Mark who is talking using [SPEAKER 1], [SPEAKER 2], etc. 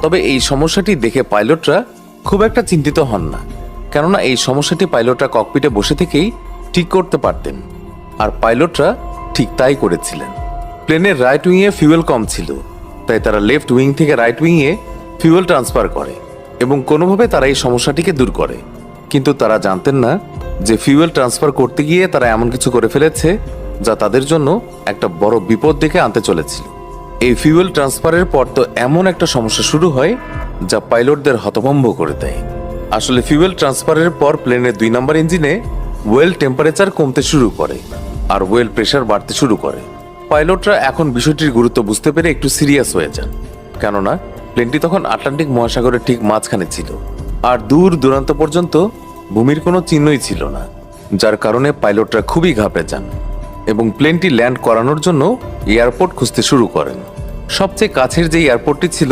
[SPEAKER 1] তবে এই সমস্যাটি দেখে পাইলটরা খুব একটা চিন্তিত হন না, কেননা এই সমস্যাটি পাইলটরা ককপিটে বসে থেকেই ঠিক করতে পারতেন। আর পাইলটরা ঠিক তাই করেছিলেন। প্লেনের রাইট উইংয়ে ফিউয়েল কম ছিল, তাই তারা লেফট উইং থেকে রাইট উইংয়ে ফিউয়েল ট্রান্সফার করে এবং কোনোভাবে তারা এই সমস্যাটিকে দূর করে। কিন্তু তারা জানতেন না যে ফিউয়েল ট্রান্সফার করতে গিয়ে তারা এমন কিছু করে ফেলেছে যা তাদের জন্য একটা বড় বিপদ ডেকে আনতে চলেছিল। এই ফিউয়েল ট্রান্সফারের পর তো এমন একটা সমস্যা শুরু হয় যা পাইলটদের হতভম্ব করে দেয়। আসলে ফিউয়েল ট্রান্সফারের পর প্লেনের 2 নম্বর ইঞ্জিনে ওয়েল টেম্পারেচার কমতে শুরু করে আর ওয়েল প্রেশার বাড়তে শুরু করে। পাইলটরা এখন বিষয়টির গুরুত্ব বুঝতে পেরে একটু সিরিয়াস হয়ে যান, কেননা প্লেনটি তখন আটলান্টিক মহাসাগরের ঠিক মাঝখানে ছিল আর দূর দূরান্ত পর্যন্ত ভূমির কোনো চিহ্নই ছিল না, যার কারণে পাইলটরা খুবই ঘাবড়ে যান এবং প্লেনটি ল্যান্ড করানোর জন্য এয়ারপোর্ট খুঁজতে শুরু করেন। সবচেয়ে কাছের যে এয়ারপোর্টটি ছিল